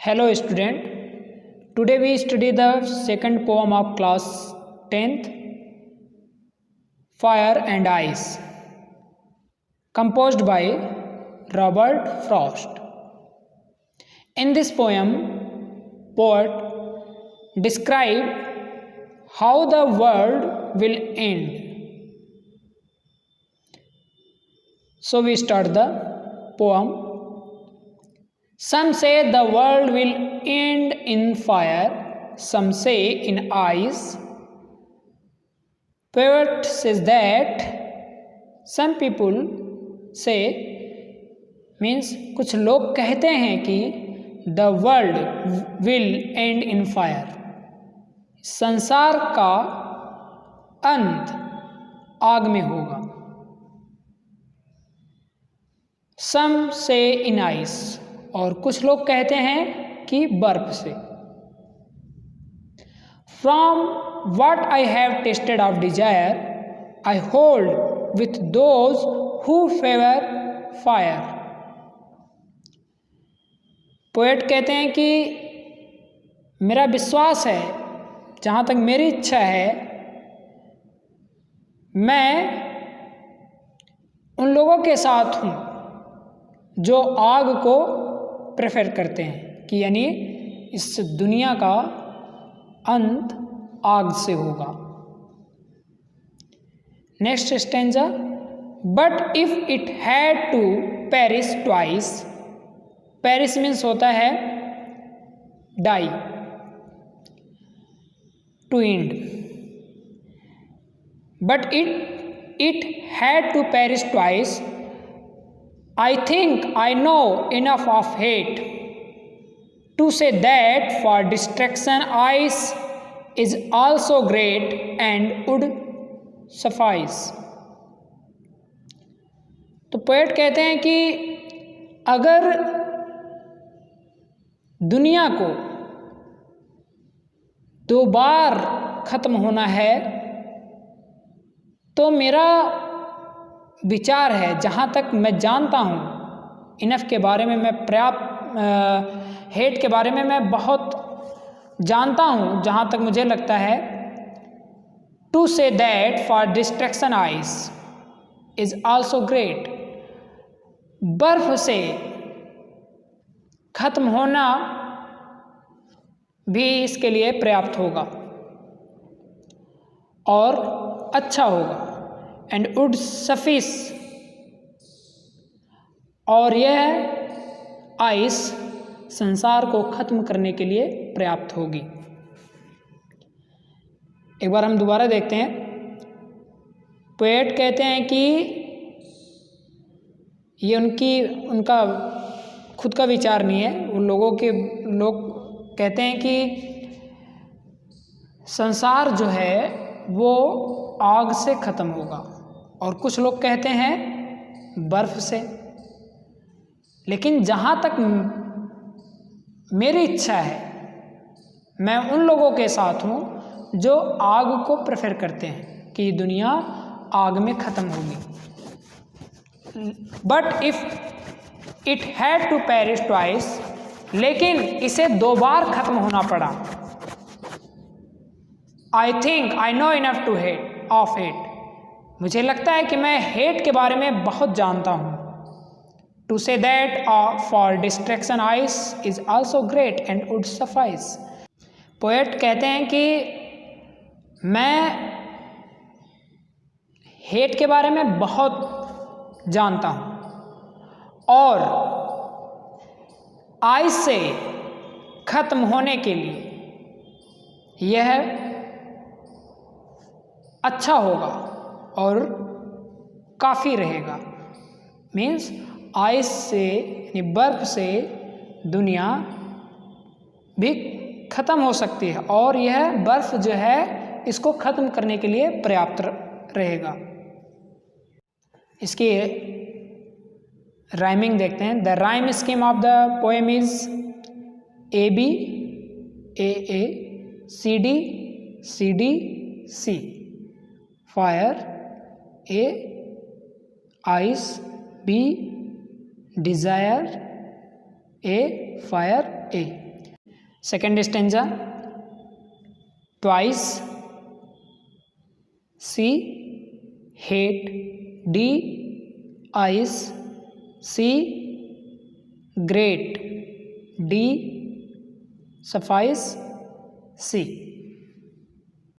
Hello student, today we study the second poem of class 10th, Fire and Ice, composed by Robert Frost. In this poem, poet described how the world will end. So we start the poem. Some say the world will end in fire, some say in ice. Poet says that some people say means कुछ लोग कहते हैं कि the world will end in fire, संसार का अंत आग में होगा. Some say in ice, और कुछ लोग कहते हैं कि बर्फ से. From what I have tasted of desire, I hold with those who favor fire. Poet कहते हैं कि मेरा विश्वास है, जहाँ तक मेरी इच्छा है, मैं उन लोगों के साथ हूँ जो आग को प्रेफर करते हैं, कि यानी इस दुनिया का अंत आग से होगा. Next stanza. But if it had to perish twice, perish means होता है die, to end. But it had to perish twice, I think I know enough of hate to say that for distraction ice is also great and would suffice. तो poet कहते हैं कि अगर दुनिया को दो बार खत्म होना है तो मेरा विचार है, जहाँ तक मैं जानता हूँ, इनफ के बारे में मैं पर्याप्त, हेट के बारे में मैं बहुत जानता हूँ, जहाँ तक मुझे लगता है, to say that for destruction ice is also great, बर्फ से खत्म होना भी इसके लिए पर्याप्त होगा और अच्छा होगा. एंड वुड सफिस, और यह आइस संसार को खत्म करने के लिए पर्याप्त होगी. एक बार हम दोबारा देखते हैं. पोएट कहते हैं कि ये उनका खुद का विचार नहीं है, उन लोग कहते हैं कि संसार जो है वो आग से खत्म होगा, और कुछ लोग कहते हैं बर्फ से. लेकिन जहाँ तक मेरी इच्छा है, मैं उन लोगों के साथ हूँ जो आग को प्रेफर करते हैं कि दुनिया आग में ख़त्म होगी. But if it had to perish twice, लेकिन इसे दो बार ख़त्म होना पड़ा. I think I know enough to hate of hate, मुझे लगता है कि मैं हेट के बारे में बहुत जानता हूँ. To say that for destruction ice is also great and would suffice. Poet कहते हैं कि मैं हेट के बारे में बहुत जानता हूँ और आइस से खत्म होने के लिए यह अच्छा होगा और काफ़ी रहेगा. मीन्स आइस से यानी बर्फ से दुनिया भी ख़त्म हो सकती है और यह बर्फ जो है इसको ख़त्म करने के लिए पर्याप्त रहेगा. इसकी राइमिंग देखते हैं. The rhyme scheme of the poem is A B A A C D C D C. Fire A, ice B, desire A, fire A. Second stanza, twice, C hate, D ice, C great, D suffice, C.